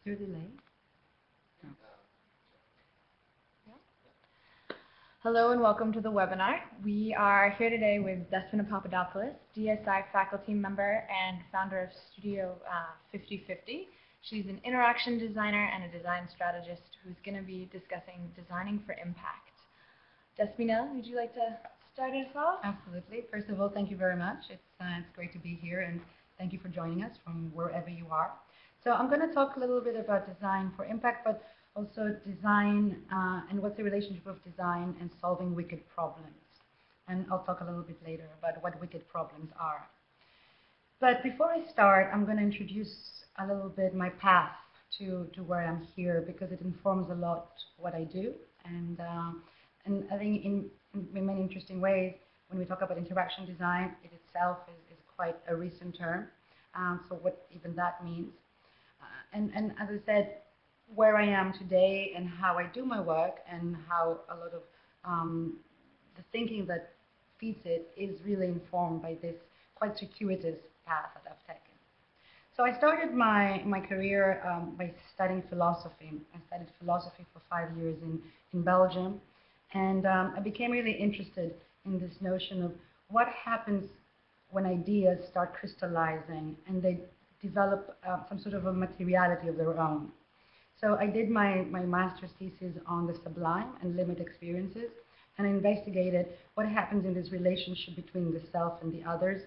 there a delay? No. Hello and welcome to the webinar. We are here today with Despina Papadopouloswill, DSI faculty member and founder of Studio 5050. She's an interaction designer and a design strategist who's going to be discussing designing for impact. Despina, would you like to start us off? Absolutely. First of all, thank you very much. It's great to be here, and thank you for joining us from wherever you are. So I'm going to talk a little bit about design for impact, but also design and what's the relationship of design and solving wicked problems. And I'll talk a little bit later about what wicked problems are. But before I start, I'm going to introduce a little bit my path to where I'm here, because it informs a lot what I do. And I think in many interesting ways, when we talk about interaction design, it itself is quite a recent term. So what even that means. And as I said, where I am today and how I do my work and how a lot of the thinking that feeds it is really informed by this quite circuitous path that I've taken. So I started my career by studying philosophy. I studied philosophy for 5 years in Belgium, and I became really interested in this notion of what happens when ideas start crystallizing and they develop some sort of a materiality of their own. So I did my master's thesis on the sublime and limit experiences, and I investigated what happens in this relationship between the self and the others,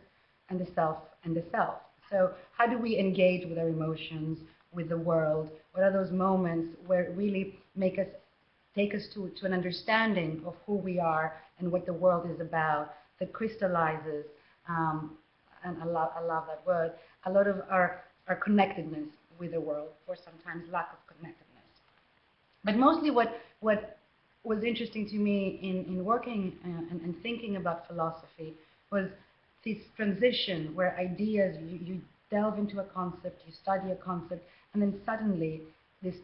and the self and the self. So how do we engage with our emotions, with the world? What are those moments where it really take us to an understanding of who we are and what the world is about, that crystallizes, and I love that word, a lot of our connectedness with the world, or sometimes lack of connectedness. But mostly what was interesting to me in working and thinking about philosophy was this transition where ideas, you delve into a concept, you study a concept, and then suddenly this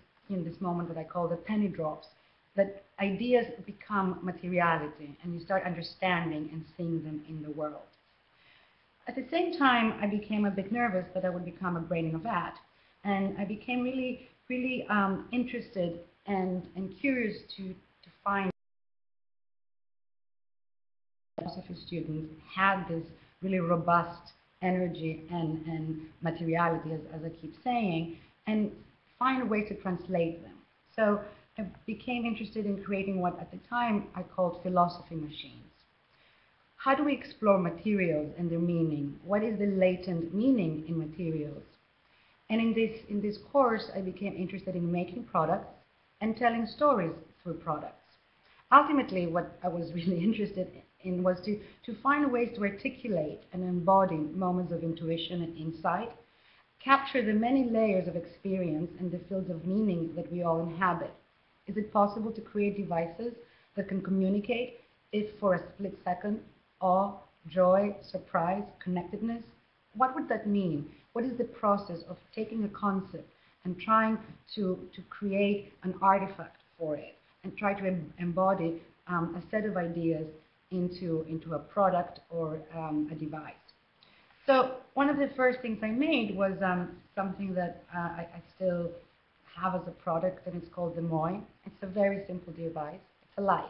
moment that I call the penny drops, that ideas become materiality and you start understanding and seeing them in the world. At the same time, I became a bit nervous that I would become a brain in a vat. And I became really interested and curious to find philosophy students had this really robust energy and materiality, as I keep saying, and find a way to translate them. So I became interested in creating what at the time I called philosophy machines. How do we explore materials and their meaning? What is the latent meaning in materials? And in this course, I became interested in making products and telling stories through products. Ultimately, what I was really interested in was to find ways to articulate and embody moments of intuition and insight, capture the many layers of experience and the fields of meaning that we all inhabit. Is it possible to create devices that can communicate, if for a split second, awe, joy, surprise, connectedness? What would that mean? What is the process of taking a concept and trying to create an artifact for it and try to embody a set of ideas into a product or a device? So one of the first things I made was something that I still have as a product, and it's called the Moi. It's a very simple device. It's a light.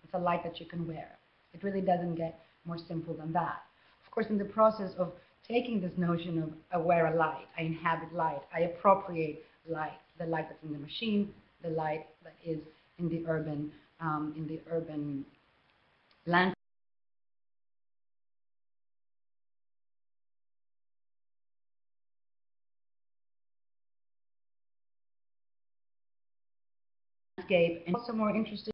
It's a light that you can wear. It really doesn't get more simple than that. Of course, in the process of taking this notion of I wear a light, I inhabit light, I appropriate light, the light that's in the machine, the light that is in the urban landscape. And also more interested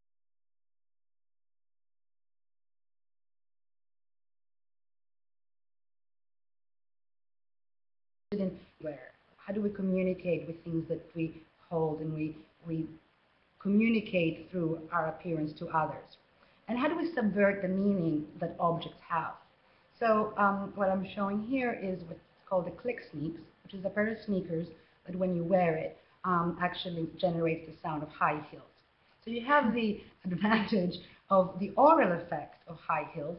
in where. How do we communicate with things that we hold and we communicate through our appearance to others? And how do we subvert the meaning that objects have? So what I'm showing here is what's called the click sneaks, which is a pair of sneakers that when you wear it actually generates the sound of high heels. So you have the advantage of the oral effect of high heels,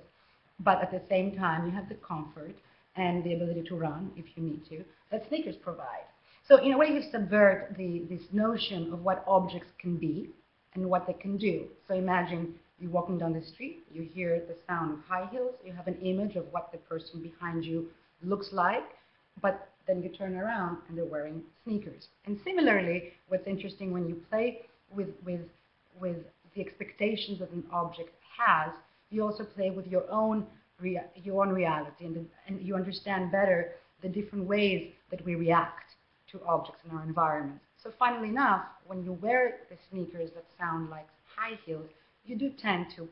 but at the same time you have the comfort and the ability to run if you need to that sneakers provide. So in a way, you subvert this notion of what objects can be and what they can do. So imagine you're walking down the street, you hear the sound of high heels, you have an image of what the person behind you looks like, but then you turn around and they're wearing sneakers. And similarly, what's interesting when you play with the expectations that an object has, you also play with your own reality, and you understand better the different ways that we react to objects in our environment. So funnily enough, when you wear the sneakers that sound like high heels, you do tend to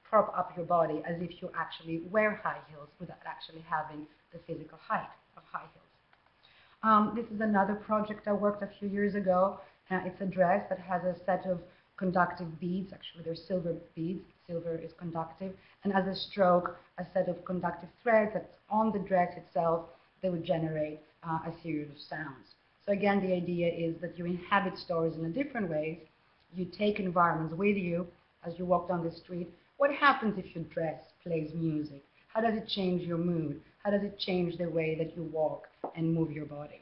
prop up your body as if you actually wear high heels without actually having the physical height of high heels. This is another project I worked a few years ago. It's a dress that has a set of conductive beads. Actually, they're silver beads. Silver is conductive. And as a stroke, a set of conductive threads that's on the dress itself, they would generate a series of sounds. So again, the idea is that you inhabit stories in a different ways. You take environments with you as you walk down the street. What happens if your dress plays music? How does it change your mood? How does it change the way that you walk and move your body?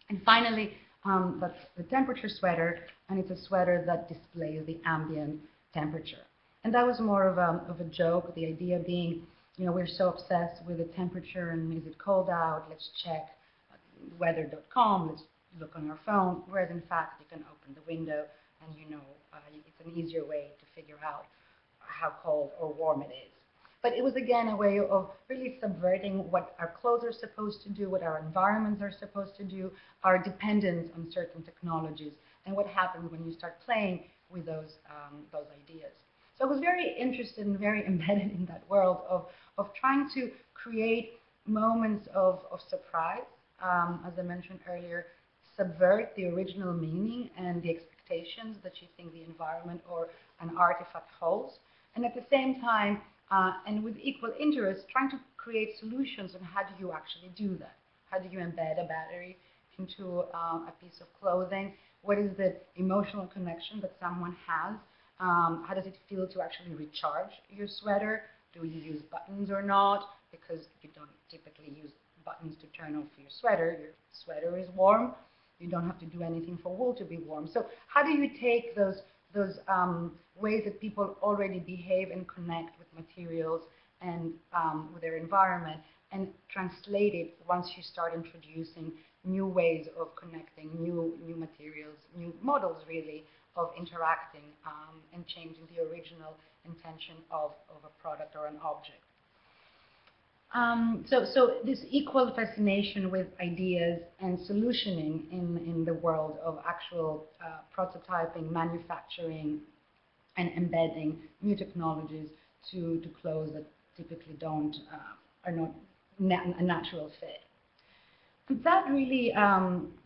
And finally, that's the temperature sweater, and it's a sweater that displays the ambient temperature. And that was more of a joke, the idea being, you know, we're so obsessed with the temperature and is it cold out, let's check weather.com, let's look on our phone, whereas in fact you can open the window and you know it's an easier way to figure out how cold or warm it is. But it was again a way of really subverting what our clothes are supposed to do, what our environments are supposed to do, our dependence on certain technologies, and what happens when you start playing with those ideas. So I was very interested and very embedded in that world of trying to create moments of surprise, as I mentioned earlier, subvert the original meaning and the expectations that you think the environment or an artifact holds, and at the same time, and with equal interest, trying to create solutions on how do you actually do that. How do you embed a battery into a piece of clothing? What is the emotional connection that someone has? How does it feel to actually recharge your sweater? Do you use buttons or not? Because you don't typically use buttons to turn off your sweater. Your sweater is warm. You don't have to do anything for wool to be warm. So how do you take those ways that people already behave and connect with materials and with their environment and translate it once you start introducing new ways of connecting, new materials, new models really of interacting and changing the original intention of a product or an object. So this equal fascination with ideas and solutioning in the world of actual prototyping, manufacturing, and embedding new technologies to clothes that typically are not a natural fit. And that really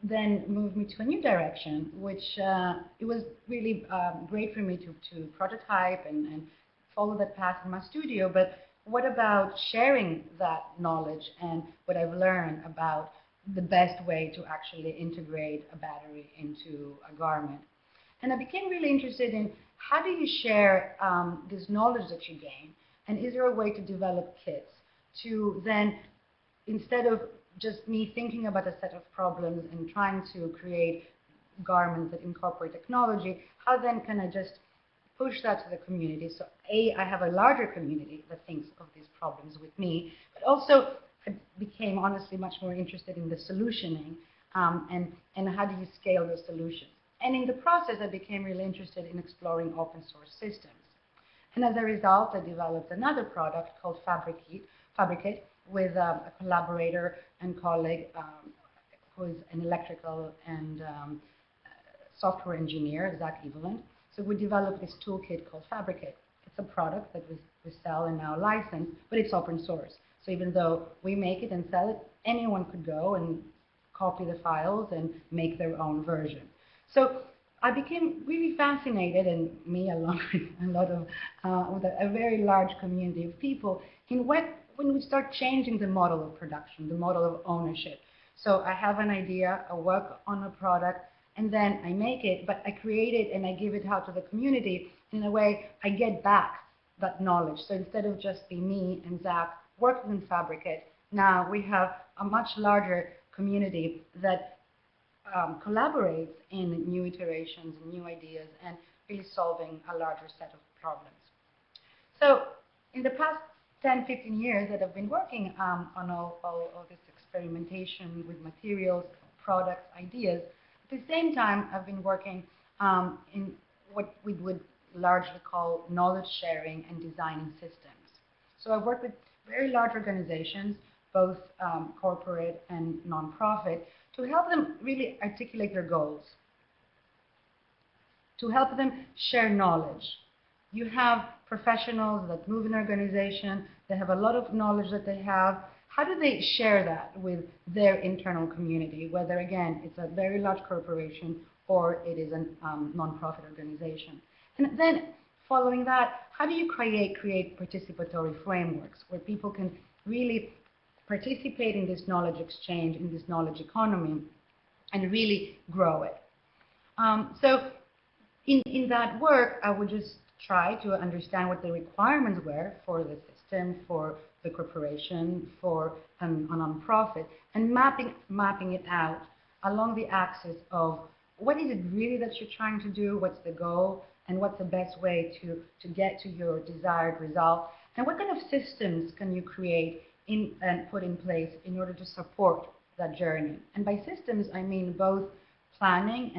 then moved me to a new direction, which it was really great for me to prototype and follow that path in my studio, but what about sharing that knowledge and what I've learned about the best way to actually integrate a battery into a garment? And I became really interested in how do you share this knowledge that you gain, and is there a way to develop kits to then, instead of just me thinking about a set of problems and trying to create garments that incorporate technology, how then can I just push that to the community? So I have a larger community that thinks of these problems with me, but also I became honestly much more interested in the solutioning and how do you scale those solutions. And in the process, I became really interested in exploring open source systems. And as a result, I developed another product called Fabricate with a collaborator and colleague who is an electrical and software engineer, Zach Evelyn. So we developed this toolkit called Fabricate. It's a product that we sell and now license, but it's open source. So even though we make it and sell it, anyone could go and copy the files and make their own version. So I became really fascinated, and me along with a lot of, with a very large community of people, in when we start changing the model of production, the model of ownership. So I have an idea, I work on a product, and then I make it, but I create it and I give it out to the community. In a way, I get back that knowledge. So instead of just be me and Zach working on Fabricate, now we have a much larger community that collaborates in new iterations, new ideas, and really solving a larger set of problems. So in the past 10, 15 years that I've been working on all this experimentation with materials, products, ideas, at the same time I've been working in what we would largely call knowledge sharing and designing systems. So I've worked with very large organizations, both corporate and nonprofit, to help them really articulate their goals, to help them share knowledge. You have professionals that move in an organization, they have a lot of knowledge that they have. How do they share that with their internal community, whether, again, it's a very large corporation or it is a nonprofit organization? And then, following that, how do you create participatory frameworks where people can really participate in this knowledge exchange, in this knowledge economy, and really grow it? So in that work, I would just try to understand what the requirements were for the system, for the corporation, for a nonprofit, and mapping it out along the axis of what is it really that you're trying to do, what's the goal, and what's the best way to get to your desired result, and what kind of systems can you create and put in place in order to support that journey. And by systems, I mean both planning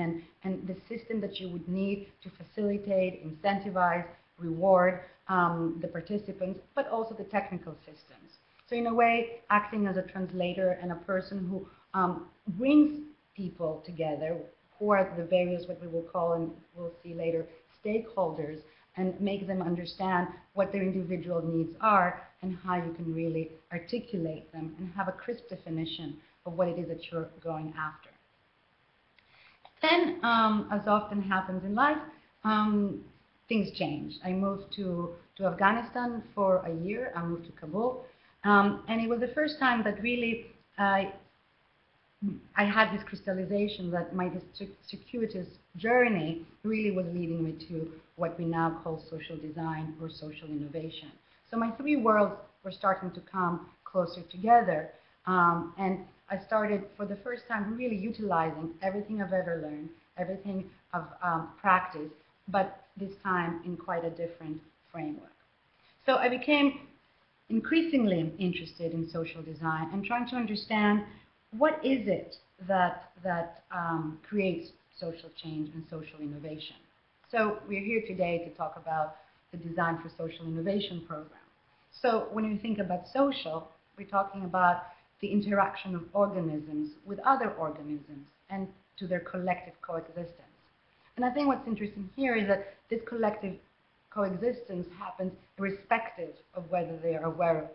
and the system that you would need to facilitate, incentivize, reward the participants, but also the technical systems. So in a way, acting as a translator and a person who brings people together, who are the various, what we will call, and we'll see later, stakeholders, and make them understand what their individual needs are and how you can really articulate them and have a crisp definition of what it is that you're going after. Then, as often happens in life, things changed. I moved to Afghanistan for a year. I moved to Kabul. And it was the first time that really I had this crystallization that my circuitous journey really was leading me to what we now call social design or social innovation. So my three worlds were starting to come closer together. And I started, for the first time, really utilizing everything I've ever learned, everything I've practiced, but this time in quite a different framework. So I became increasingly interested in social design and trying to understand what is it that creates social change and social innovation. So we're here today to talk about the Design for Social Innovation program. So when you think about social, we're talking about the interaction of organisms with other organisms and to their collective coexistence. And I think what's interesting here is that this collective coexistence happens irrespective of whether they are aware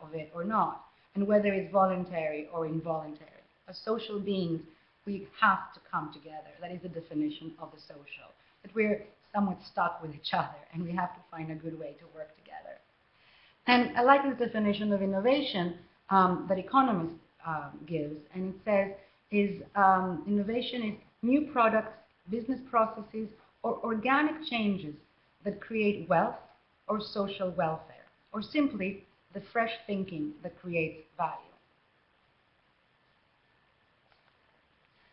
of it or not, and whether it's voluntary or involuntary. As social beings, we have to come together. That is the definition of the social, that we're somewhat stuck with each other, and we have to find a good way to work together. And I like this definition of innovation that economist gives, and it says innovation is new products, business processes, or organic changes that create wealth or social welfare, or simply the fresh thinking that creates value.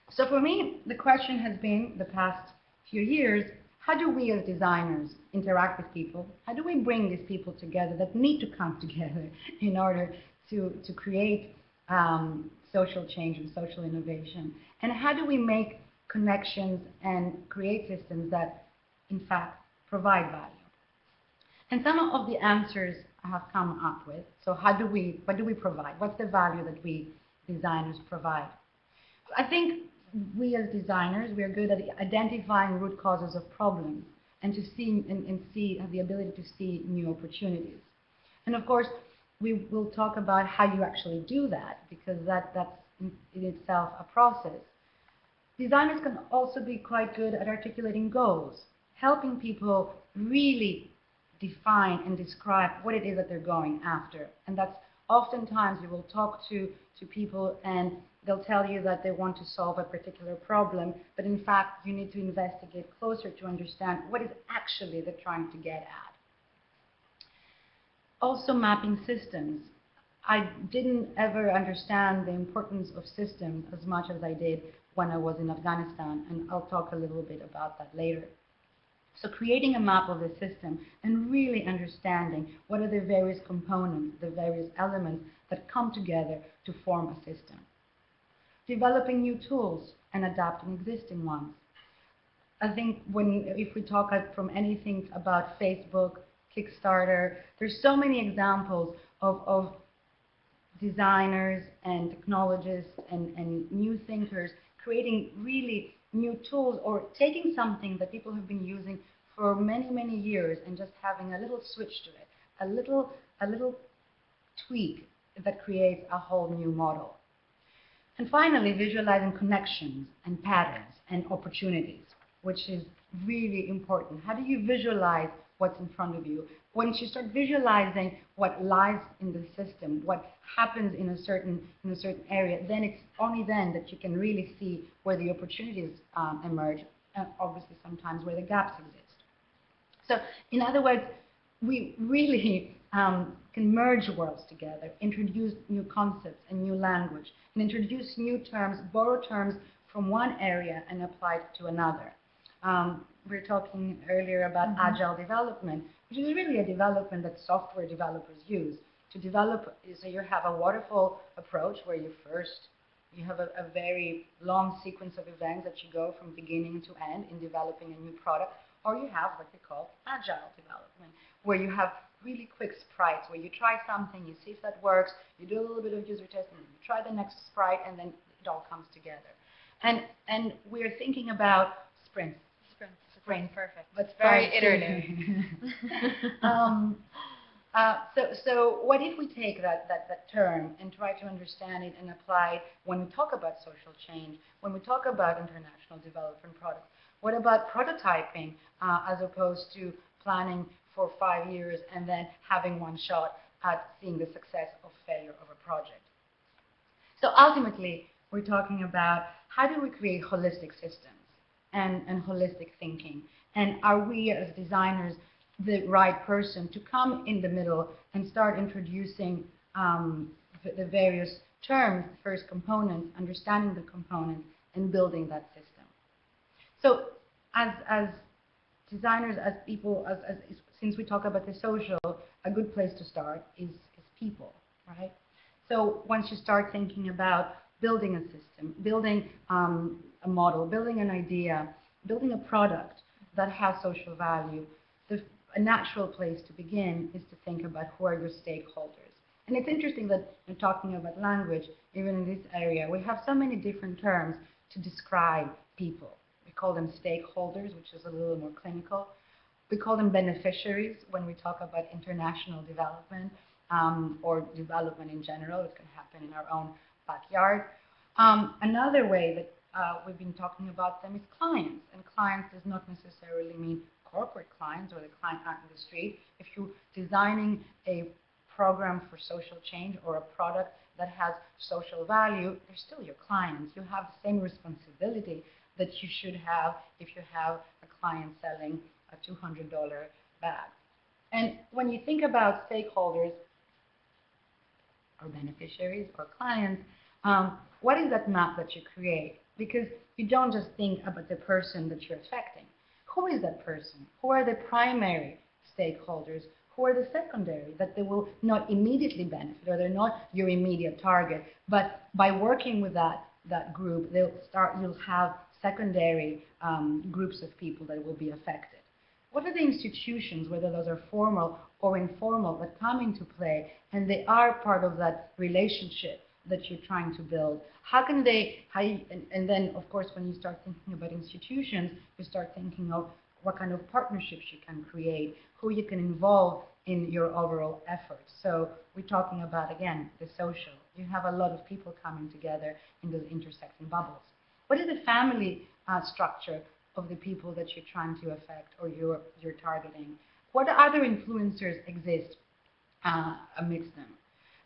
So for me, the question has been, the past few years, how do we as designers interact with people? How do we bring these people together that need to come together in order to create social change and social innovation? And how do we make connections and create systems that, in fact, provide value? And some of the answers I have come up with. So what do we provide? What's the value that we designers provide? I think we as designers, we are good at identifying root causes of problems and to see and have the ability to see new opportunities. And of course, we will talk about how you actually do that, because that's in itself a process. Designers can also be quite good at articulating goals, helping people really define and describe what it is that they're going after. And that's oftentimes you will talk to people and they'll tell you that they want to solve a particular problem, but in fact you need to investigate closer to understand what is actually they're trying to get at. Also mapping systems. I didn't ever understand the importance of systems as much as I did when I was in Afghanistan, and I'll talk a little bit about that later. So creating a map of the system and really understanding what are the various components, the various elements that come together to form a system. Developing new tools and adapting existing ones. I think if we talk from anything about Facebook, Kickstarter, there's so many examples of designers and technologists and new thinkers creating really new tools, or taking something that people have been using for many, many years and just having a little switch to it, a little tweak that creates a whole new model. And finally, visualizing connections and patterns and opportunities, which is really important. How do you visualize what's in front of you? Once you start visualizing what lies in the system, what happens in a certain area, then it's only then that you can really see where the opportunities emerge, and obviously sometimes where the gaps exist. So in other words, we really can merge worlds together, introduce new concepts and new language, and introduce new terms, borrow terms from one area and apply it to another. We were talking earlier about Agile Development, which is really a development that software developers use to develop. So you have a waterfall approach where you have a very long sequence of events that you go from beginning to end in developing a new product, or you have what they call Agile Development, where you have really quick sprites, where you try something, you see if that works, you do a little bit of user testing, you try the next sprite, and then it all comes together. And we're thinking about sprints. Sprints, perfect. But very iterative. So what if we take that term and try to understand it and apply it when we talk about social change, when we talk about international development products? What about prototyping as opposed to planning for 5 years and then having one shot at seeing the success or failure of a project? So ultimately, we're talking about how do we create holistic systems and holistic thinking, and are we as designers the right person to come in the middle and start introducing the various terms, first components, understanding the components, and building that system. So as designers, as people, since we talk about the social, a good place to start is people, right? So once you start thinking about building a system, building a model, building an idea, building a product that has social value, a natural place to begin is to think about who are your stakeholders. And it's interesting that you're talking about language, even in this area, we have so many different terms to describe people. We call them stakeholders, which is a little more clinical. We call them beneficiaries when we talk about international development or development in general. It can happen in our own backyard. Another way that we've been talking about them is clients, and clients does not necessarily mean corporate clients or the client out in the street. If you're designing a program for social change or a product that has social value, they're still your clients. You have the same responsibility that you should have if you have a client selling a $200 bag. And when you think about stakeholders or beneficiaries or clients, what is that map that you create? Because you don't just think about the person that you're affecting. Who is that person? Who are the primary stakeholders? Who are the secondary that they will not immediately benefit, or they're not your immediate target, but by working with that group, you'll have secondary groups of people that will be affected. What are the institutions, whether those are formal or informal, that come into play, and they are part of that relationship that you're trying to build? How can they, and then of course when you start thinking about institutions, you start thinking of what kind of partnerships you can create, who you can involve in your overall efforts. So we're talking about, again, the social. You have a lot of people coming together in those intersecting bubbles. What is the family structure of the people that you're trying to affect or you're targeting? What other influencers exist amidst them?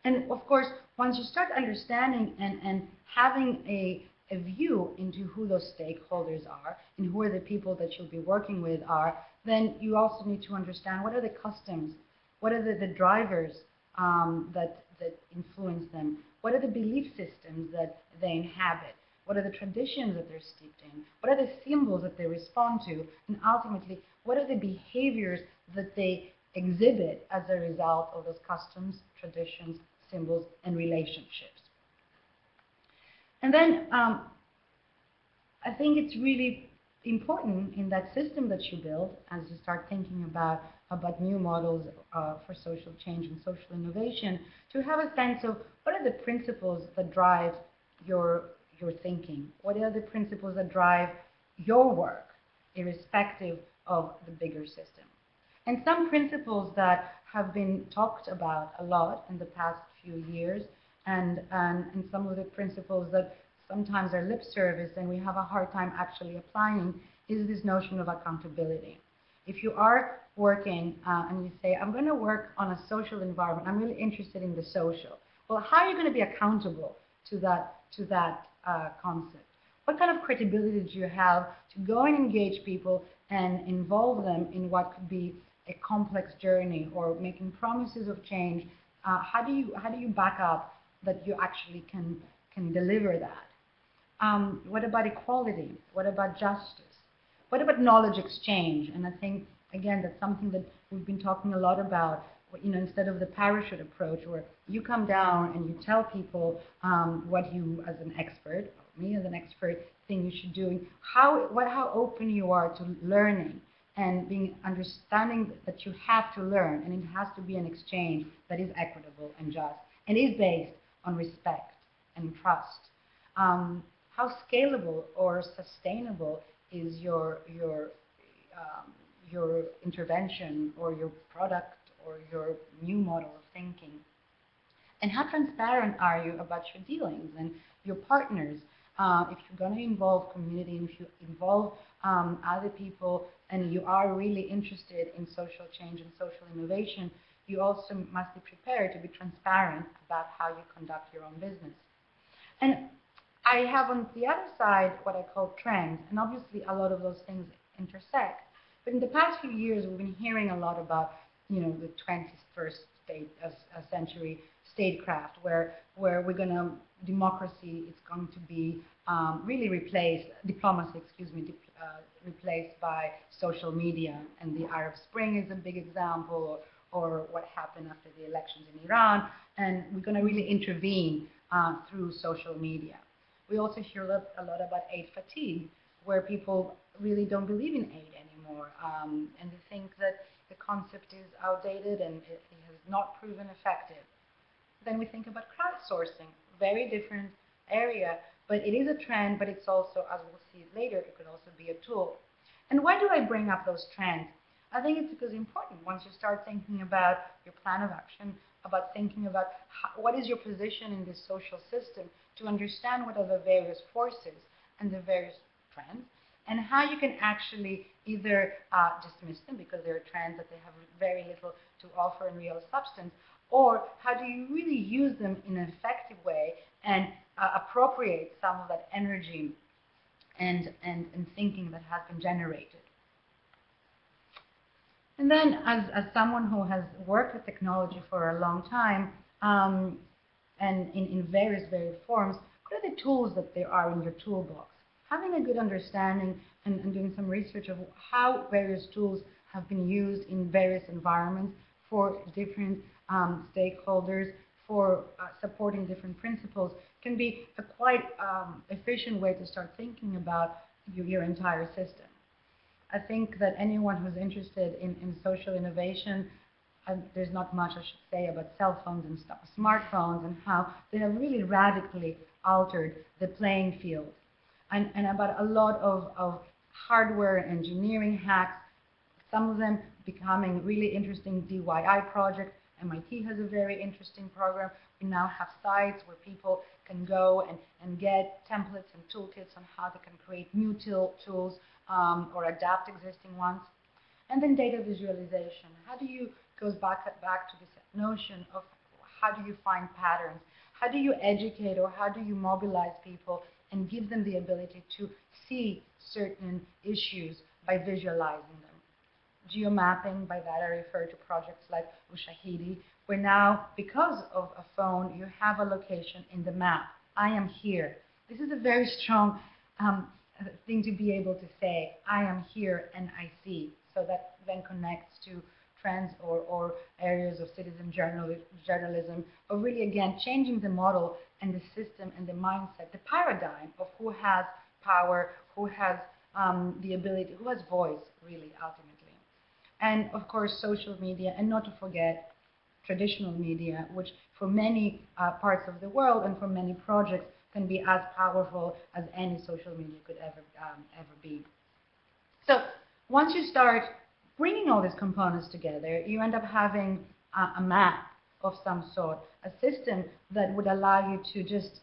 And of course, once you start understanding and having a view into who those stakeholders are and who are the people that you'll be working with are, then you also need to understand what are the customs, what are the drivers that influence them? What are the belief systems that they inhabit? What are the traditions that they're steeped in? What are the symbols that they respond to? And ultimately, what are the behaviors that they exhibit as a result of those customs, traditions, symbols, and relationships? And then I think it's really important in that system that you build, as you start thinking about new models for social change and social innovation, to have a sense of what are the principles that drive your thinking? What are the principles that drive your work, irrespective of the bigger system? And some principles that have been talked about a lot in the past few years, and some of the principles that sometimes are lip service and we have a hard time actually applying, is this notion of accountability. If you are working and you say, I'm going to work on a social environment, I'm really interested in the social. Well, how are you going to be accountable to that concept? What kind of credibility do you have to go and engage people and involve them in what could be a complex journey or making promises of change? How do you back up that you actually can deliver that? What about equality? What about justice? What about knowledge exchange? And I think, again, that's something that we've been talking a lot about. You know, instead of the parachute approach, where you come down and you tell people what you, as an expert, or me as an expert, think you should do, how open you are to learning and understanding that you have to learn, and it has to be an exchange that is equitable and just, and is based on respect and trust. How scalable or sustainable is your intervention or your product or your new model of thinking? And how transparent are you about your dealings and your partners? If you're going to involve community, and if you involve other people, and you are really interested in social change and social innovation, you also must be prepared to be transparent about how you conduct your own business. And I have on the other side what I call trends, and obviously a lot of those things intersect. But in the past few years, we've been hearing a lot about, you know, the 21st century statecraft, where we're going to, democracy is going to be really replaced, diplomacy, replaced by social media. And the Arab Spring is a big example, or what happened after the elections in Iran. And we're going to really intervene through social media. We also hear a lot about aid fatigue, where people really don't believe in aid anymore, and they think that the concept is outdated and it has not proven effective. Then we think about crowdsourcing, very different area, but it is a trend, but it's also, as we'll see later, it could also be a tool. And why do I bring up those trends? I think it's because it's important. Once you start thinking about your plan of action, about thinking about what is your position in this social system, to understand what are the various forces and the various trends, and how you can actually either dismiss them because they're trends that they have very little to offer in real substance, or how do you really use them in an effective way and appropriate some of that energy and thinking that has been generated. And then, as someone who has worked with technology for a long time, and in various forms, what are the tools that there are in your toolbox? Having a good understanding and doing some research of how various tools have been used in various environments for different stakeholders, for supporting different principles, can be a quite efficient way to start thinking about your entire system. I think that anyone who's interested in social innovation, there's not much I should say about cell phones and smartphones and how they have really radically altered the playing field. And about a lot of hardware engineering hacks, some of them becoming really interesting DIY projects. MIT has a very interesting program. We now have sites where people can go and get templates and toolkits on how they can create new tools or adapt existing ones. And then data visualization. How do you goes back to this notion of how do you find patterns? How do you educate, or how do you mobilize people and give them the ability to see certain issues by visualizing them? Geomapping, by that I refer to projects like Ushahidi, where now, because of a phone, you have a location in the map. I am here. This is a very strong thing to be able to say. I am here and I see. So that then connects to trends or areas of citizen journalism, or really, again, changing the model and the system and the mindset, the paradigm of who has power, who has the ability, who has voice, really, ultimately. And of course, social media, and not to forget traditional media, which for many parts of the world and for many projects can be as powerful as any social media could ever be. So once you start bringing all these components together, you end up having a map of some sort, a system that would allow you to just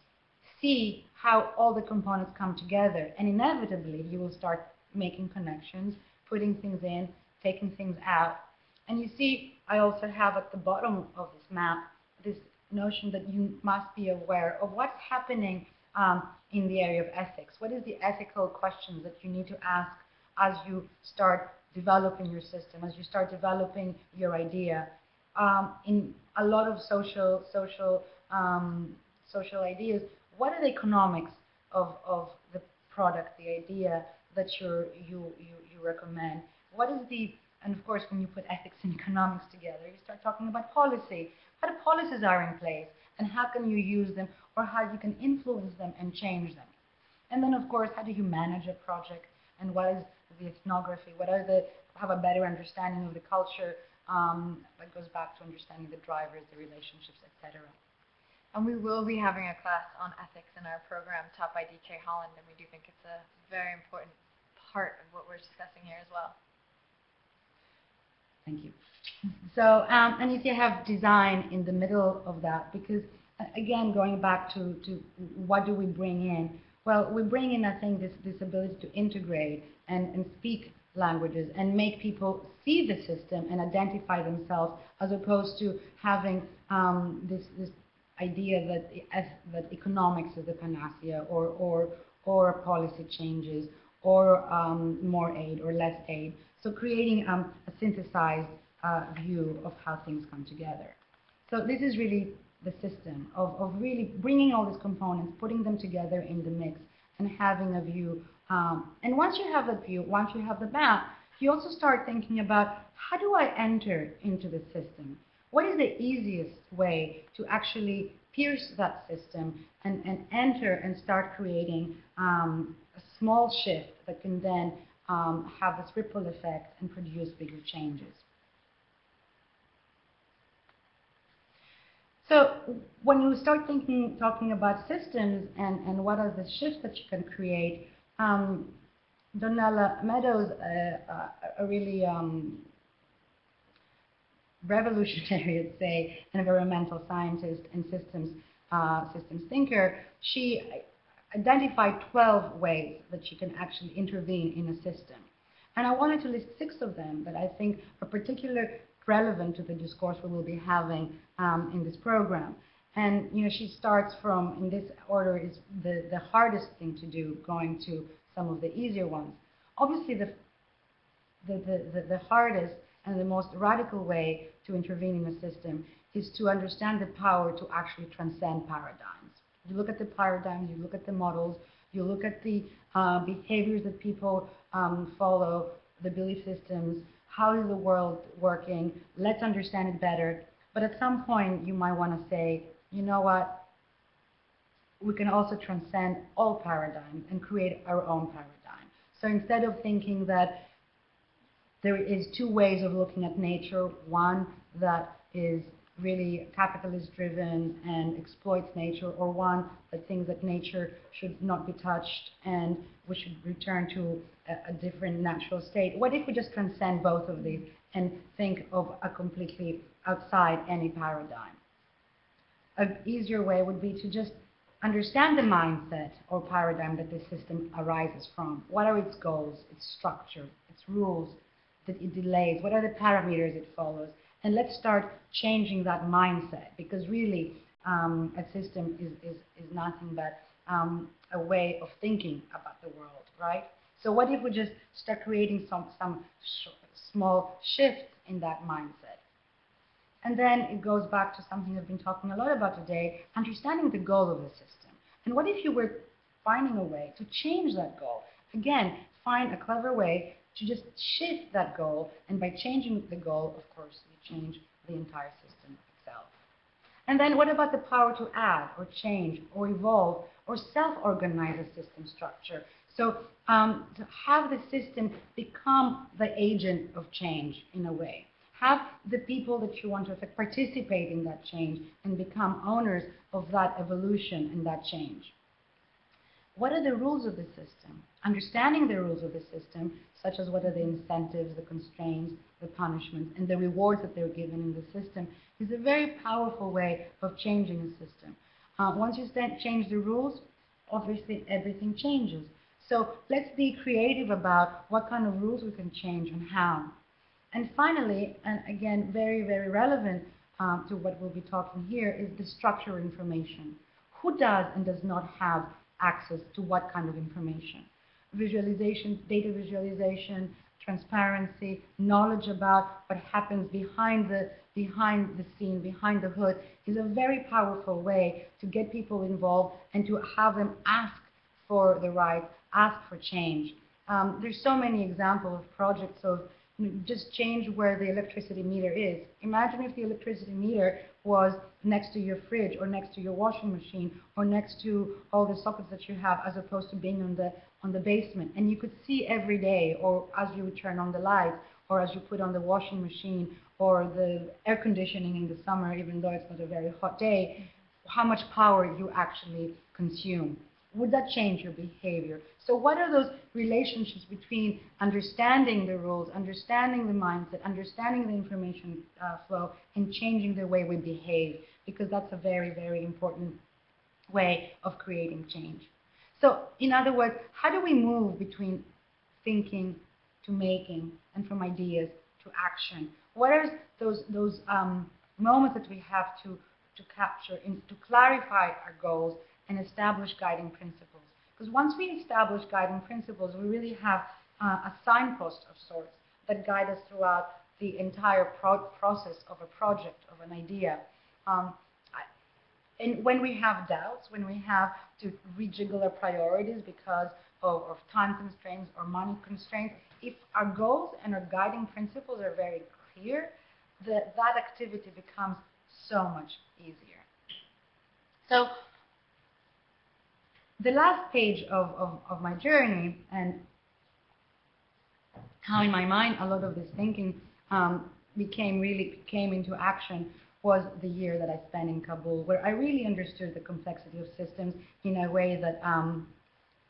see how all the components come together. And inevitably, you will start making connections, putting things in, taking things out. And you see, I also have at the bottom of this map this notion that you must be aware of what's happening in the area of ethics. What is the ethical questions that you need to ask as you start developing your system, as you start developing your idea? In a lot of social ideas, what are the economics of the product, the idea that you recommend? What is the, and of course, when you put ethics and economics together, you start talking about policy. What policies are in place, and how can you use them, or how you can influence them and change them? And then, of course, how do you manage a project, and what is the ethnography? What are the, have a better understanding of the culture that goes back to understanding the drivers, the relationships, etc. And we will be having a class on ethics in our program taught by DK Holland, and we do think it's a very important part of what we're discussing here as well. Thank you. So, and if you have design in the middle of that, because again, going back to what do we bring in? Well, we bring in, I think, this ability to integrate and speak languages and make people see the system and identify themselves, as opposed to having this idea that economics is the panacea, or policy changes, or more aid or less aid. So creating a synthesized view of how things come together. So this is really the system of really bringing all these components, putting them together in the mix, and having a view. And once you have a view, once you have the map, you also start thinking about, how do I enter into the system? What is the easiest way to actually pierce that system and enter and start creating a small shift that can then have this ripple effect and produce bigger changes? So when you start talking about systems and what are the shifts that you can create, Donella Meadows, a really revolutionary, I'd say, environmental scientist and systems thinker, she identified 12 ways that you can actually intervene in a system. And I wanted to list 6 of them that I think are particularly relevant to the discourse we will be having in this program. And she starts from, in this order, is the hardest thing to do, going to some of the easier ones. Obviously, the hardest and the most radical way to intervene in a system is to understand the power to actually transcend paradigms. You look at the paradigms, you look at the models, you look at the behaviors that people follow, the belief systems, how is the world working, let's understand it better. But at some point, you might want to say, you know what, we can also transcend all paradigms and create our own paradigm. So instead of thinking that there is 2 ways of looking at nature, one that is really capitalist driven and exploits nature, or one that thinks that nature should not be touched and we should return to a different natural state. What if we just transcend both of these and think of a completely outside any paradigm? An easier way would be to just understand the mindset or paradigm that the system arises from. What are its goals, its structure, its rules that it delays? What are the parameters it follows? And let's start changing that mindset, because really a system is nothing but a way of thinking about the world, right? So what if we just start creating some small shifts in that mindset? And then it goes back to something I've been talking a lot about today, understanding the goal of the system. And what if you were finding a way to change that goal? Again, find a clever way to just shift that goal, and by changing the goal, of course, you change the entire system itself. And then what about the power to add or change or evolve or self-organize a system structure? So to have the system become the agent of change in a way. Have the people that you want to affect participate in that change and become owners of that evolution and that change. What are the rules of the system? Understanding the rules of the system, such as what are the incentives, the constraints, the punishments, and the rewards that they're given in the system, is a very powerful way of changing a system. Once you change the rules, obviously everything changes. So let's be creative about what kind of rules we can change and how. And finally, and again, very, very relevant to what we'll be talking here, is the structure information. Who does and does not have access to what kind of information? Visualization, data visualization, transparency, knowledge about what happens behind the scene, behind the hood, is a very powerful way to get people involved and to have them ask for the right, ask for change. There's so many examples of projects of just change where the electricity meter is. Imagine if the electricity meter was next to your fridge or next to your washing machine or next to all the sockets that you have, as opposed to being on the basement, and you could see every day, or as you would turn on the lights, or as you put on the washing machine or the air conditioning in the summer, even though it's not a very hot day, how much power you actually consume. Would that change your behavior? So what are those relationships between understanding the rules, understanding the mindset, understanding the information flow, and changing the way we behave? Because that's a very, very important way of creating change. So in other words, how do we move between thinking to making and from ideas to action? What are those moments that we have to capture, to clarify our goals and establish guiding principles? Because once we establish guiding principles, we really have a signpost of sorts that guide us throughout the entire process of a project, of an idea. And when we have doubts, when we have to rejiggle our priorities because of time constraints or money constraints, if our goals and our guiding principles are very clear, that activity becomes so much easier. So the last page of my journey, and how in my mind a lot of this thinking came into action, was the year that I spent in Kabul, where I really understood the complexity of systems in a way that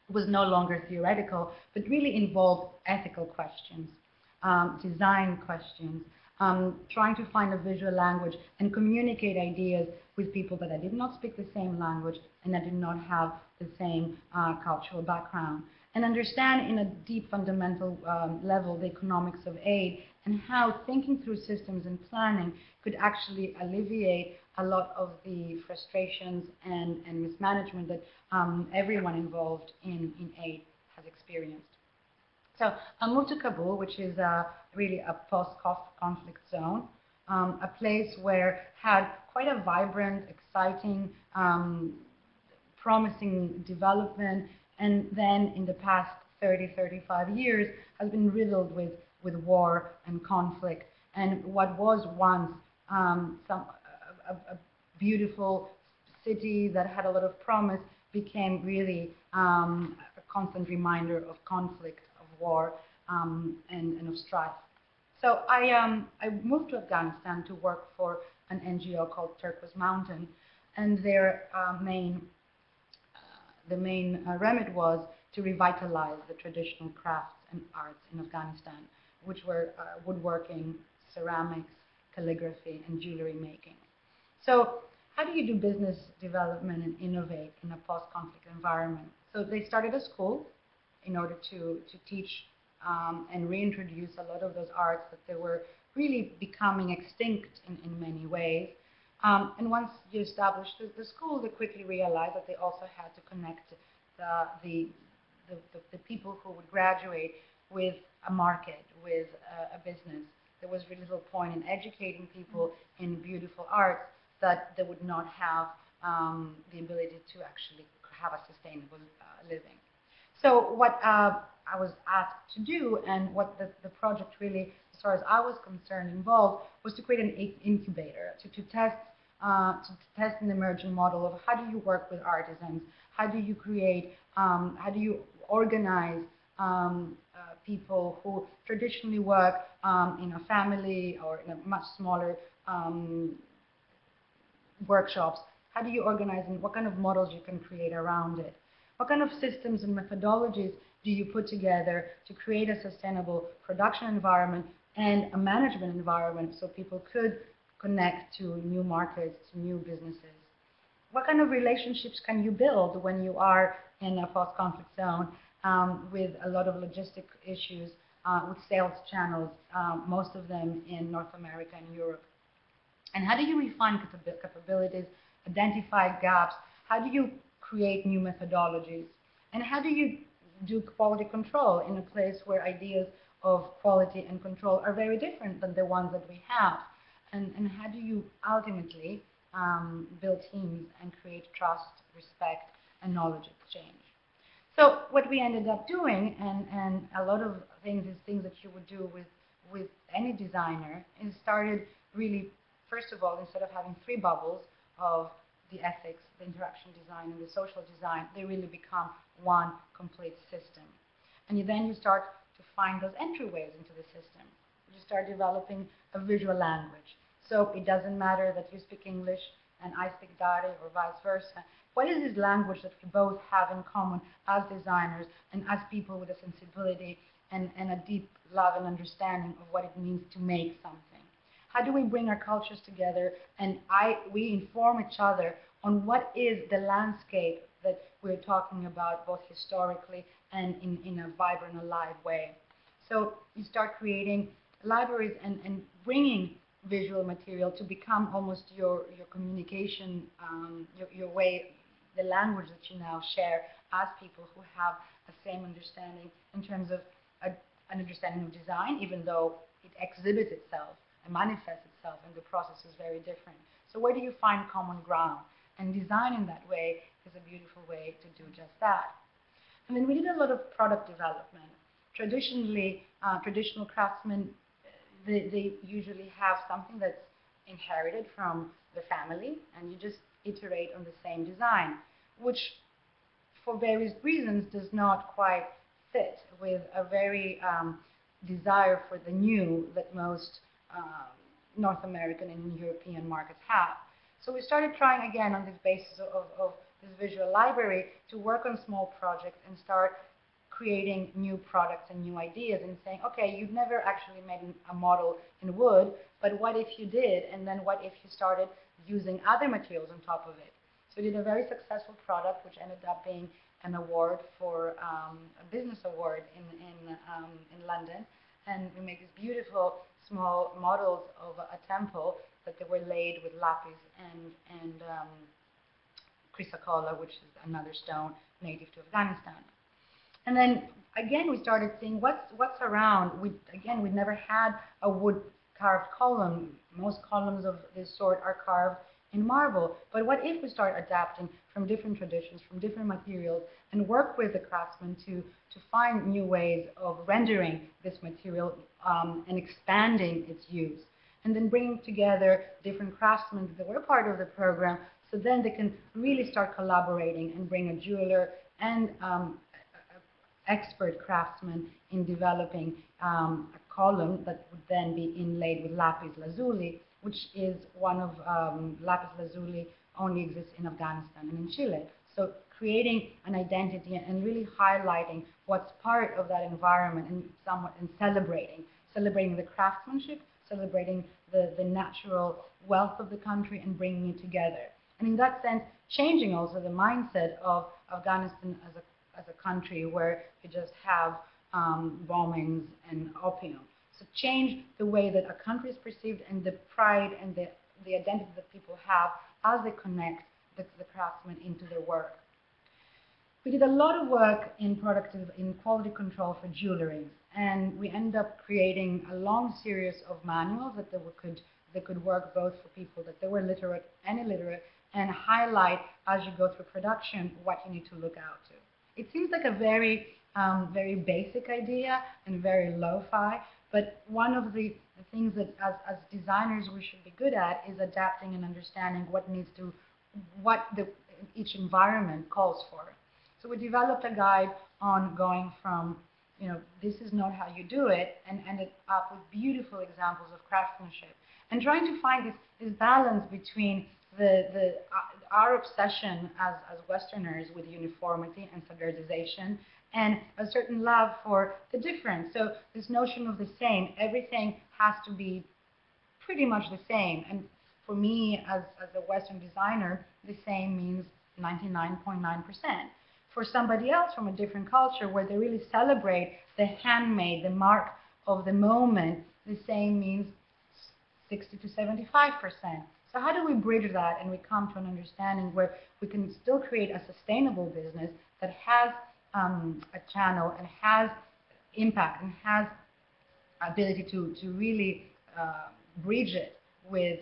was no longer theoretical, but really involved ethical questions, design questions, trying to find a visual language and communicate ideas with people that I did not speak the same language and I did not have the same cultural background, and understand in a deep fundamental level the economics of aid and how thinking through systems and planning could actually alleviate a lot of the frustrations and mismanagement that everyone involved in aid has experienced. So I moved to Kabul, which is really a post-conflict zone, a place where had quite a vibrant, exciting, promising development, and then in the past 30, 35 years has been riddled with war and conflict. And what was once a beautiful city that had a lot of promise became really a constant reminder of conflict, of war, and of strife. So I moved to Afghanistan to work for an NGO called Turquoise Mountain, and their the main remit was to revitalize the traditional crafts and arts in Afghanistan, which were woodworking, ceramics, calligraphy, and jewelry making. So how do you do business development and innovate in a post-conflict environment? So they started a school in order to teach and reintroduce a lot of those arts that they were really becoming extinct in many ways. And once you established the school, they quickly realized that they also had to connect the people who would graduate with a market, with a business there was really little point in educating people in beautiful arts that they would not have the ability to actually have a sustainable living. So what I was asked to do, and what the project really, as far as I was concerned, involved, was to create an incubator to test an emerging model of how do you work with artisans, how do you create, how do you organize people who traditionally work in a family or in a much smaller workshops. How do you organize, and what kind of models you can create around it? What kind of systems and methodologies do you put together to create a sustainable production environment and a management environment so people could connect to new markets, to new businesses? What kind of relationships can you build when you are in a post-conflict zone with a lot of logistic issues, with sales channels, most of them in North America and Europe? And how do you refine capabilities, identify gaps? How do you create new methodologies? And how do you do quality control in a place where ideas of quality and control are very different than the ones that we have? And how do you ultimately build teams and create trust, respect, and knowledge exchange? So what we ended up doing, and a lot of things is things that you would do with any designer, is started really, first of all, instead of having 3 bubbles of the ethics, the interaction design, and the social design, they really become one complete system. And then you start to find those entryways into the system. You start developing a visual language. So it doesn't matter that you speak English and I speak Dari or vice versa. What is this language that we both have in common as designers and as people with a sensibility and a deep love and understanding of what it means to make something? How do we bring our cultures together and we inform each other on what is the landscape that we're talking about, both historically and in a vibrant, alive way? So you start creating libraries and bringing visual material to become almost your communication, your way, the language that you now share as people who have the same understanding in terms of an understanding of design, even though it exhibits itself and manifests itself, and the process is very different. So where do you find common ground? And design in that way is a beautiful way to do just that. And then we did a lot of product development. Traditionally, traditional craftsmen, they usually have something that's inherited from the family, and you just iterate on the same design, which for various reasons does not quite fit with a very desire for the new that most North American and European markets have. So we started trying again on this basis of this visual library to work on small projects and start creating new products and new ideas and saying, okay, you've never actually made a model in wood, but what if you did? And then what if you started using other materials on top of it? So we did a very successful product, which ended up being an award for a business award in London. And we made these beautiful small models of a temple that they were laid with lapis and chrysocolla, which is another stone native to Afghanistan. And then again, we started seeing what's around. We'd never had a wood carved column. Most columns of this sort are carved in marble. But what if we start adapting from different traditions, from different materials, and work with the craftsmen to find new ways of rendering this material and expanding its use, and then bringing together different craftsmen that were part of the program, so then they can really start collaborating and bring a jeweler and expert craftsman in developing a column that would then be inlaid with lapis lazuli, which is one of lapis lazuli only exists in Afghanistan and in Chile. So creating an identity and really highlighting what's part of that environment and celebrating the craftsmanship, celebrating the natural wealth of the country and bringing it together. And in that sense, changing also the mindset of Afghanistan as a country where you just have bombings and opium. So change the way that a country is perceived and the pride and the identity that people have as they connect the craftsmen into their work. We did a lot of work in quality control for jewelry, and we ended up creating a long series of manuals that could work both for people that they were literate and illiterate, and highlight as you go through production what you need to look out to. It seems like a very basic idea and very lo-fi, but one of the things that as designers we should be good at is adapting and understanding what each environment calls for. So we developed a guide on going from, this is not how you do it, and ended up with beautiful examples of craftsmanship, and trying to find this balance between our obsession as Westerners with uniformity and standardization, and a certain love for the difference. So this notion of the same, everything has to be pretty much the same. And for me, as a Western designer, the same means 99.9%. For somebody else from a different culture where they really celebrate the handmade, the mark of the moment, the same means 60 to 75%. So how do we bridge that and we come to an understanding where we can still create a sustainable business that has a channel and has impact and has ability to really bridge it with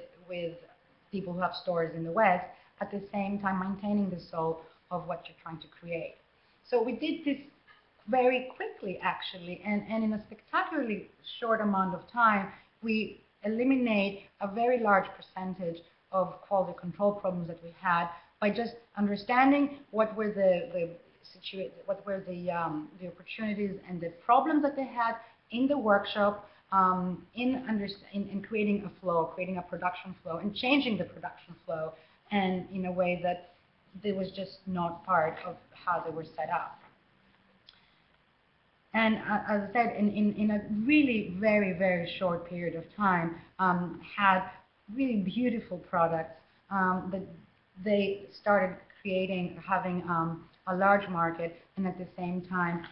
people who have stores in the West, at the same time maintaining the soul of what you're trying to create. So we did this very quickly, actually, and in a spectacularly short amount of time, we eliminate a very large percentage of quality control problems that we had by just understanding what were the opportunities and the problems that they had in the workshop, in creating a flow, creating a production flow, and changing the production flow, and in a way that it was just not part of how they were set up. And as I said, in a really very short period of time, had really beautiful products that they started having a large market, and at the same time,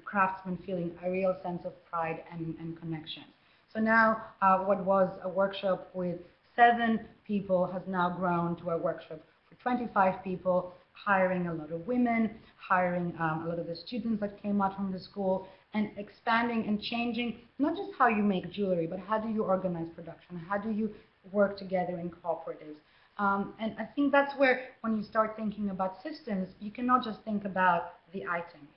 craftsmen feeling a real sense of pride and connection. So now, what was a workshop with 7 people has now grown to a workshop for 25 people, hiring a lot of women, hiring a lot of the students that came out from the school, and expanding and changing not just how you make jewelry, but how do you organize production, how do you work together in cooperatives. And I think that's where, when you start thinking about systems, you cannot just think about the item.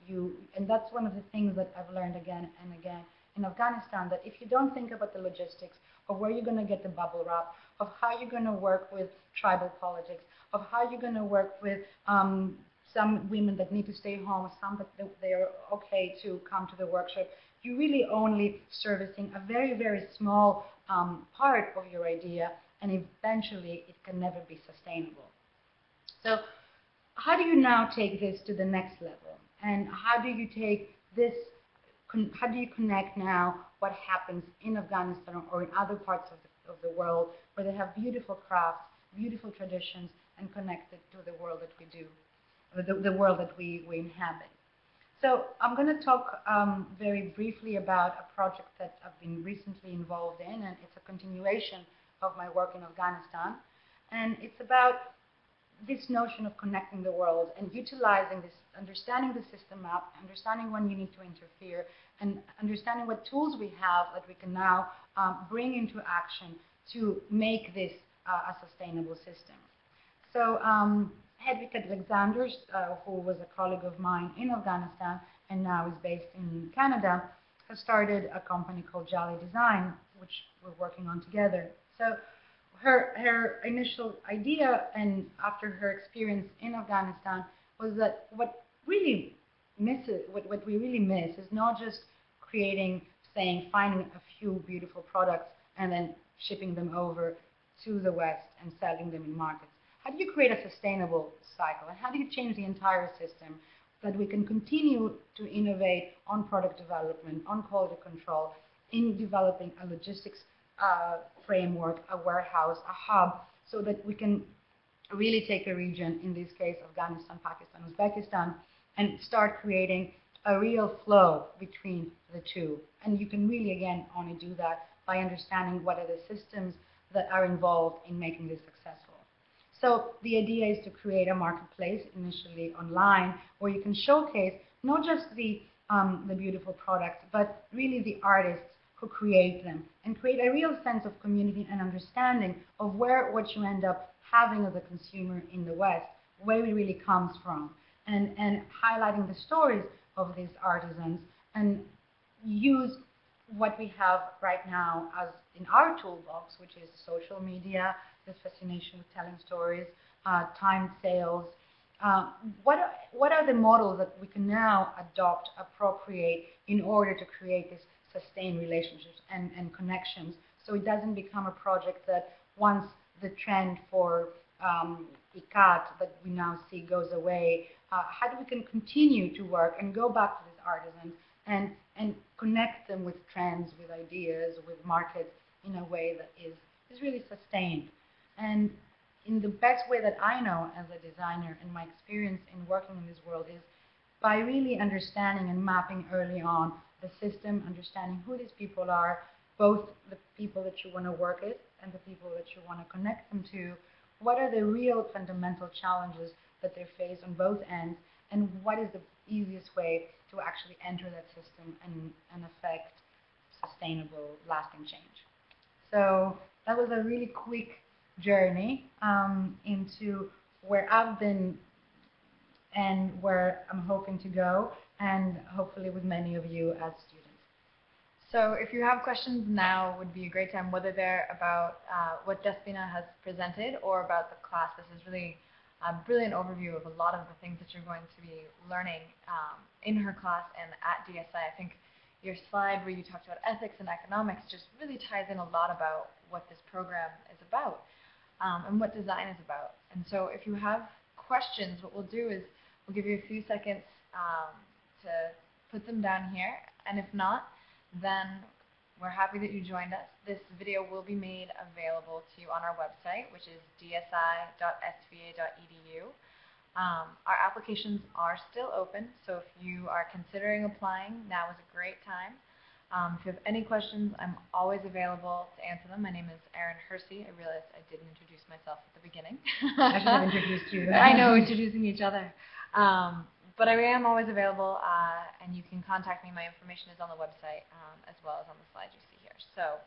And that's one of the things that I've learned again and again in Afghanistan, that if you don't think about the logistics of where you're going to get the bubble wrap, of how you're going to work with tribal politics, of how you're going to work with some women that need to stay home, some that they are okay to come to the workshop, you're really only servicing a very small part of your idea, and eventually it can never be sustainable. So how do you now take this to the next level? And how do you take this, how do you connect now what happens in Afghanistan or in other parts of the world where they have beautiful crafts, beautiful traditions, and connected to the world that we do, the world that we inhabit? So I'm going to talk very briefly about a project that I've been recently involved in, and it's a continuation of my work in Afghanistan. And it's about this notion of connecting the world and utilizing this, understanding the system map, understanding when you need to interfere, and understanding what tools we have that we can now bring into action to make this a sustainable system. So Hedwig Alexander, who was a colleague of mine in Afghanistan and now is based in Canada, has started a company called Agile Design, which we're working on together. So her initial idea, and after her experience in Afghanistan, was that what we really miss is not just finding a few beautiful products and then shipping them over to the West and selling them in markets. How do you create a sustainable cycle? And how do you change the entire system that we can continue to innovate on product development, on quality control, in developing a logistics framework, a warehouse, a hub, so that we can really take a region, in this case Afghanistan, Pakistan, Uzbekistan, and start creating a real flow between the two. And you can really, again, only do that by understanding what are the systems that are involved in making this successful. So the idea is to create a marketplace, initially online, where you can showcase not just the beautiful products, but really the artists who create them, and create a real sense of community and understanding of where what you end up having as a consumer in the West, where it really comes from, and highlighting the stories of these artisans, and use what we have right now as in our toolbox, which is social media, this fascination with telling stories, timed sales. What are the models that we can now adopt, appropriate in order to create these sustained relationships and connections, so it doesn't become a project that once the trend for ICAT that we now see goes away, how do we can continue to work and go back to these artisans and connect them with trends, with ideas, with markets in a way that is really sustained. And in the best way that I know as a designer and my experience in working in this world is by really understanding and mapping early on the system, understanding who these people are, both the people that you want to work with and the people that you want to connect them to, what are the real fundamental challenges that they face on both ends, and what is the easiest way to actually enter that system and affect sustainable, lasting change. So that was a really quick journey into where I've been and where I'm hoping to go, and hopefully with many of you as students. So if you have questions, now would be a great time, whether they're about what Despina has presented or about the class. This is really a brilliant overview of a lot of the things that you're going to be learning in her class and at DSI. I think your slide where you talked about ethics and economics just really ties in a lot about what this program is about and what design is about. And so if you have questions, what we'll do is we'll give you a few seconds to put them down here, and if not, then we're happy that you joined us. This video will be made available to you on our website, which is dsi.sva.edu. Our applications are still open, so if you are considering applying, now is a great time. If you have any questions, I'm always available to answer them. My name is Erin Hersey. I realized I didn't introduce myself at the beginning. I should have introduced you. I know, introducing each other. But I am always available, and you can contact me. My information is on the website, as well as on the slide you see here. So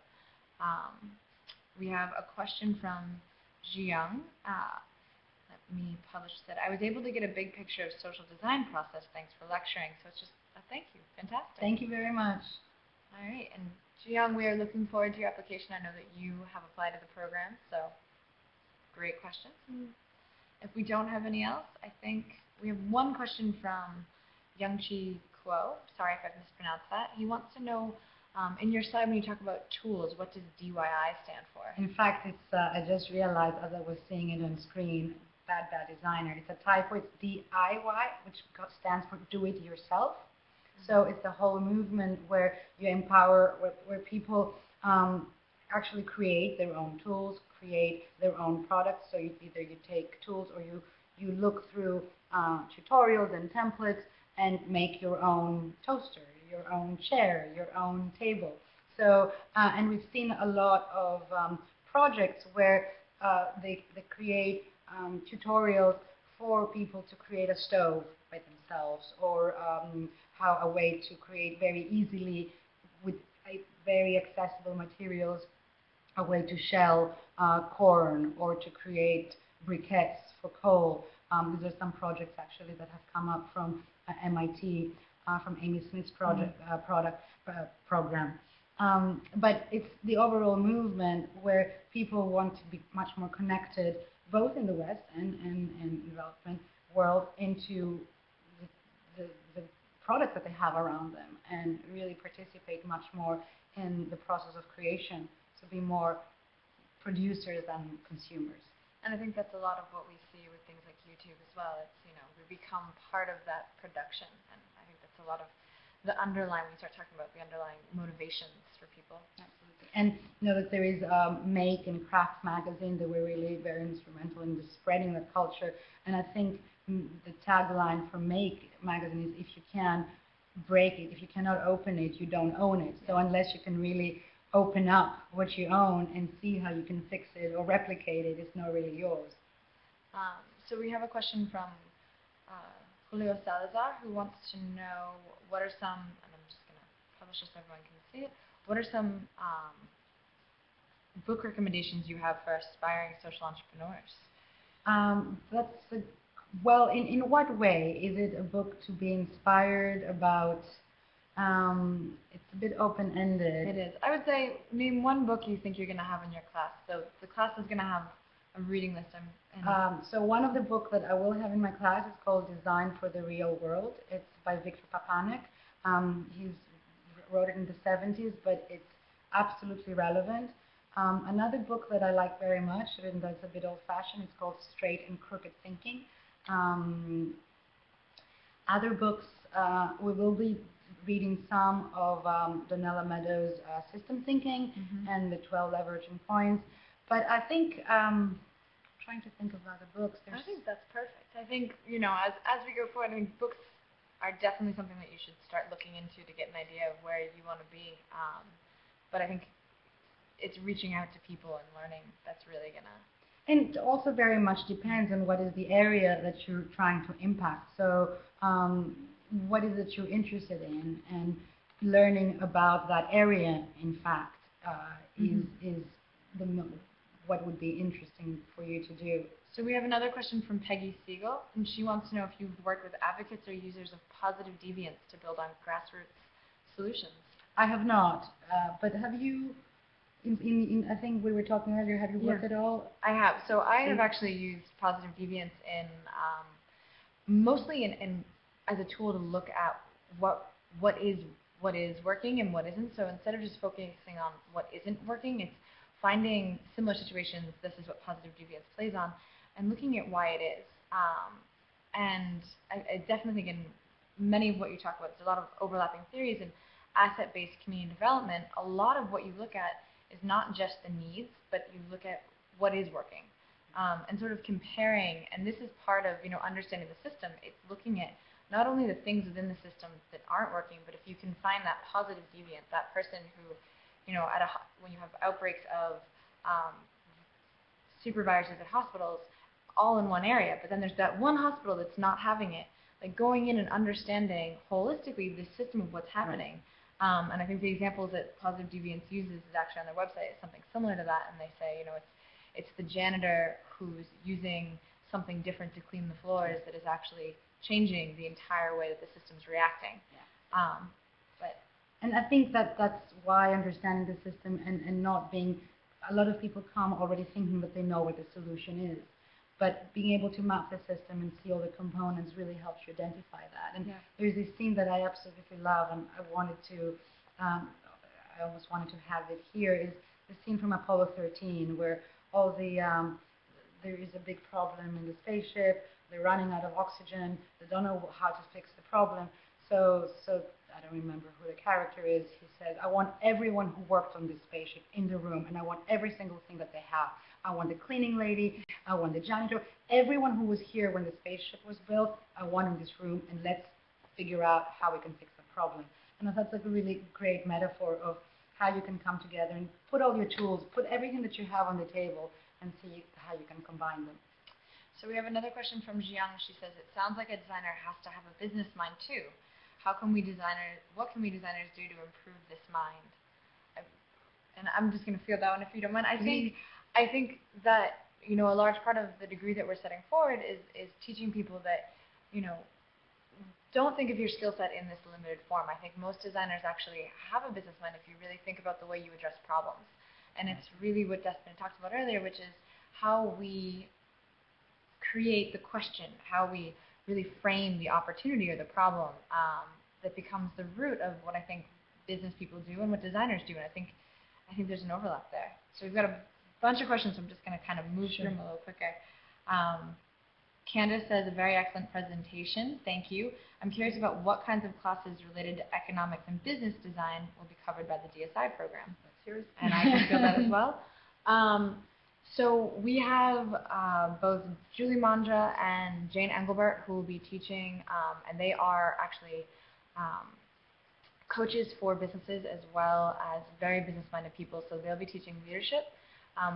we have a question from Jiyoung. Let me publish that. I was able to get a big picture of social design process. Thanks for lecturing. So it's just a thank you. Fantastic. Thank you very much. All right. And Jiyoung, we are looking forward to your application. I know that you have applied to the program, so great questions. If we don't have any else, I think we have one question from Youngchi Kuo. Sorry if I've mispronounced that. He wants to know, in your slide when you talk about tools, what does DIY stand for? In fact, it's I just realized as I was seeing it on screen, Bad Designer. It's a typo. It's DIY, which stands for Do It Yourself. So it's the whole movement where you empower, where people actually create their own tools, create their own products. So either you take tools or you look through tutorials and templates and make your own toaster, your own chair, your own table. So and we've seen a lot of projects where they create tutorials for people to create a stove by themselves, or how a way to create very easily with very accessible materials a way to shell corn, or to create briquettes for coal. These are some projects actually that have come up from MIT, from Amy Smith's program. But it's the overall movement where people want to be much more connected, both in the West and in development world, into the products that they have around them, and really participate much more in the process of creation, to be more producers than consumers. And I think that's a lot of what we see with things like YouTube as well. It's, we become part of that production, and I think that's a lot of the underlying, when we start talking about the underlying motivations for people. Absolutely. And that there is Make and Craft magazine that were really very instrumental in just spreading the culture. And I think the tagline for Make magazine is, if you can break it, if you cannot open it, you don't own it. So unless you can really open up what you own and see how you can fix it or replicate it, it's not really yours. So we have a question from Julio Salazar, who wants to know what are some, and I'm just going to publish this so everyone can see it, what are some book recommendations you have for aspiring social entrepreneurs? Well, in what way? Is it a book to be inspired about? It's a bit open-ended. It is. I would say name one book you think you're going to have in your class. So the class is going to have a reading list. So one of the books that I will have in my class is called Design for the Real World. It's by Victor Papanek. He wrote it in the 70s, but it's absolutely relevant. Another book that I like very much, and that's a bit old-fashioned, it's called Straight and Crooked Thinking. Other books, we will be reading some of Donella Meadows' System Thinking and the 12 Leveraging Points. But I think, trying to think of other books. I think that's perfect. I think, you know, as we go forward, I mean, books are definitely something that you should start looking into to get an idea of where you want to be. But I think it's reaching out to people and learning that's really going to... And it also very much depends on what is the area that you're trying to impact. So what is it you're interested in, and learning about that area, in fact, is what would be interesting for you to do. So we have another question from Peggy Siegel, and she wants to know if you've worked with advocates or users of positive deviance to build on grassroots solutions. I have not, but have you? I think we were talking earlier. Have you worked at all? I have. So I have actually used positive deviance in mostly in as a tool to look at what is working and what isn't. So instead of just focusing on what isn't working, it's finding similar situations. This is what positive deviance plays on, and looking at why it is. And I definitely think in many of what you talk about, there's a lot of overlapping theories in asset-based community development. A lot of what you look at is not just the needs, but you look at what is working, and sort of comparing. And this is part of, you know, understanding the system. It's looking at not only the things within the system that aren't working, but if you can find that positive deviant, that person who, you know, when you have outbreaks of supervisors at hospitals all in one area, but then there's that one hospital that's not having it, like going in and understanding holistically the system of what's happening. And I think the examples that Positive Deviance uses is actually on their website is something similar to that, and they say, you know, it's the janitor who's using something different to clean the floors that is actually changing the entire way that the system's reacting. Yeah. And I think that's why understanding the system and not being, a lot of people come already thinking that they know what the solution is. But being able to map the system and see all the components really helps you identify that. And there's this scene that I absolutely love, and I almost wanted to have it here, is the scene from Apollo 13, where all there is a big problem in the spaceship, they're running out of oxygen, they don't know how to fix the problem. So I don't remember who the character is. He says, I want everyone who worked on this spaceship in the room, and I want every single thing that they have. I want the cleaning lady, I want the janitor, everyone who was here when the spaceship was built, I want in this room, and let's figure out how we can fix the problem. And I thought that's like a really great metaphor of how you can come together and put all your tools, put everything that you have on the table, and see how you can combine them. So we have another question from Jiang. She says, it sounds like a designer has to have a business mind too. What can we designers do to improve this mind? And I'm just going to field that one if you don't mind. I think that, you know, a large part of the degree that we're setting forward is teaching people that, you know, don't think of your skill set in this limited form. I think most designers actually have a business mind if you really think about the way you address problems. And it's really what Despina talked about earlier, which is how we create the question, how we really frame the opportunity or the problem that becomes the root of what I think business people do and what designers do. And I think there's an overlap there. So we've got a bunch of questions, so I'm just going to kind of move through them a little quicker. Candace says, a very excellent presentation. Thank you. I'm curious about what kinds of classes related to economics and business design will be covered by the DSI program. That's yours. And I can feel that as well. So we have both Julie Mandra and Jane Engelbert who will be teaching, and they are actually coaches for businesses as well as very business-minded people. So they'll be teaching leadership.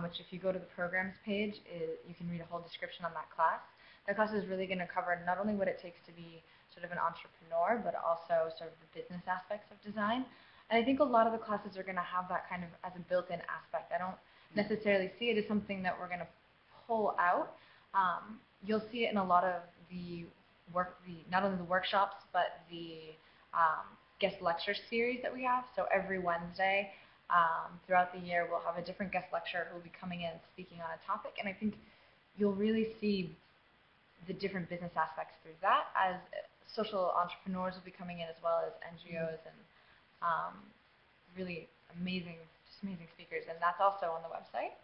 which if you go to the programs page, you can read a whole description on that class. That class is really going to cover not only what it takes to be sort of an entrepreneur, but also sort of the business aspects of design. And I think a lot of the classes are going to have that kind of as a built-in aspect. I don't necessarily see it as something that we're going to pull out. You'll see it in a lot of the not only the workshops, but the guest lecture series that we have. So every Wednesday throughout the year, we'll have a different guest lecturer who will be coming in and speaking on a topic. And I think you'll really see the different business aspects through that, as social entrepreneurs will be coming in as well as NGOs and really amazing speakers. And that's also on the website.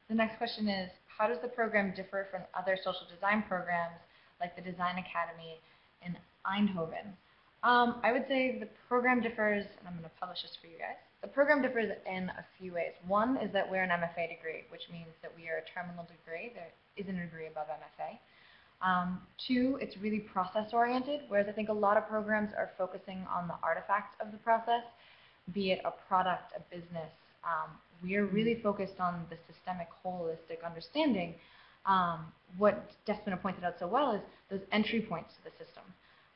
The next question is, how does the program differ from other social design programs like the Design Academy in Eindhoven? I would say the program differs, and I'm going to publish this for you guys. The program differs in a few ways. One is that we're an MFA degree, which means that we are a terminal degree. There isn't a degree above MFA. Two, it's really process-oriented, whereas I think a lot of programs are focusing on the artifacts of the process, be it a product, a business. We are really focused on the systemic, holistic understanding. What Despina pointed out so well is those entry points to the system.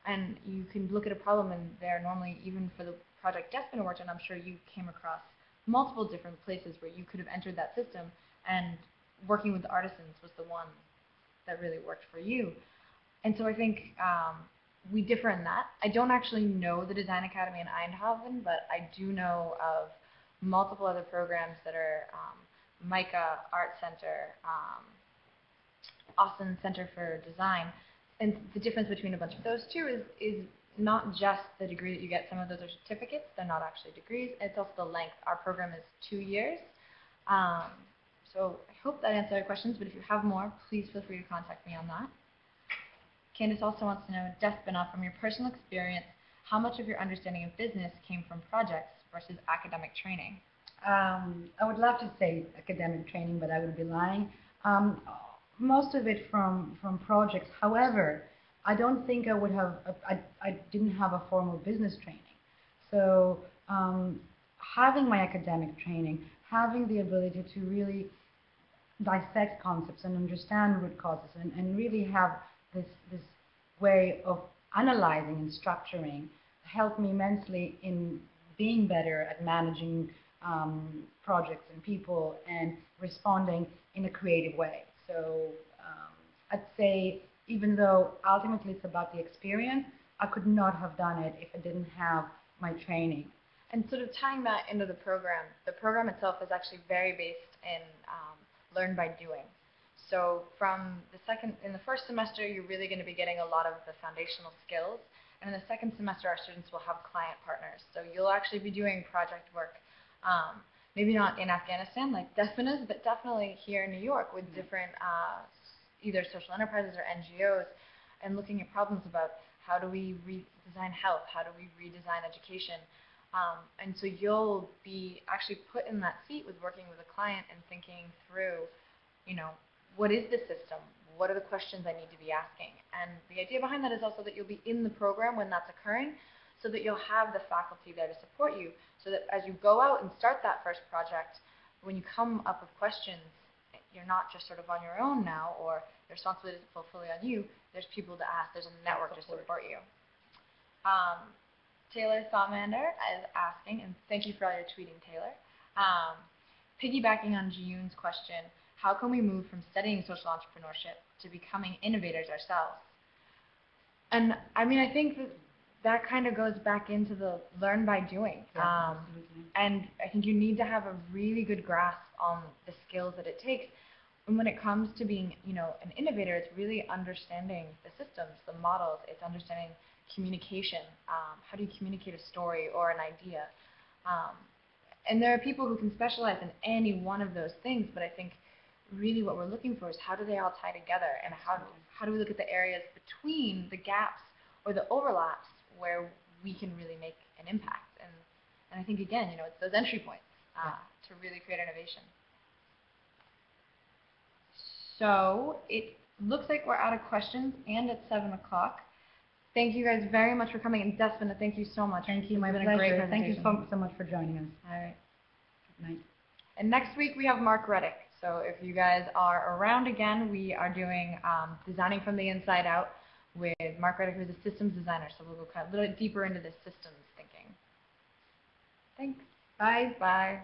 And you can look at a problem, and there normally, even for the project Despina worked on, I'm sure you came across multiple different places where you could have entered that system, and working with the artisans was the one that really worked for you. And so I think we differ in that. I don't actually know the Design Academy in Eindhoven, but I do know of multiple other programs that are MICA Art Center, Austin Center for Design. And the difference between a bunch of those two is not just the degree that you get. Some of those are certificates. They're not actually degrees. It's also the length. Our program is 2 years. So I hope that answered your questions, but if you have more, please feel free to contact me on that. Candace also wants to know, Despina, from your personal experience, how much of your understanding of business came from projects versus academic training? I would love to say academic training, but I would be lying. Most of it from projects. However, I don't think I would have, I didn't have a formal business training. So having my academic training, having the ability to really dissect concepts and understand root causes and really have this way of analyzing and structuring helped me immensely in being better at managing projects and people and responding in a creative way. So I'd say, even though ultimately it's about the experience, I could not have done it if I didn't have my training. And sort of tying that into the program itself is actually very based in learn by doing. So in the first semester, you're really going to be getting a lot of the foundational skills. And in the second semester, our students will have client partners. So you'll actually be doing project work, maybe not in Afghanistan like Despina's, but definitely here in New York with different either social enterprises or NGOs, and looking at problems about how do we redesign health, how do we redesign education. And so you'll be actually put in that seat with working with a client and thinking through, what is the system? What are the questions I need to be asking? And the idea behind that is also that you'll be in the program when that's occurring, so that you'll have the faculty there to support you, so that as you go out and start that first project, when you come up with questions, you're not just sort of on your own now, or the responsibility isn't fully on you. There's people to ask. There's a network to support you. Taylor Thomander is asking, and thank you for all your tweeting, Taylor. Piggybacking on Jiyun's question, how can we move from studying social entrepreneurship to becoming innovators ourselves? And I mean, I think that kind of goes back into the learn by doing. Yeah, and I think you need to have a really good grasp on the skills that it takes. And when it comes to being, an innovator, it's really understanding the systems, the models. It's understanding communication. How do you communicate a story or an idea? And there are people who can specialize in any one of those things, but I think really what we're looking for is how do they all tie together, and how do we look at the areas between the gaps or the overlaps where we can really make an impact. And I think, again, it's those entry points to really create innovation. So it looks like we're out of questions, and it's 7 o'clock. Thank you guys very much for coming. And Despina, thank you so much. Thank you, my pleasure. Thank you so much for joining us. All right. Good night. And next week we have Mark Reddick. So if you guys are around again, we are doing Designing from the Inside Out with Mark Reddick, who's a systems designer. So we'll go kind of a little deeper into this systems thinking. Thanks. Bye. Bye.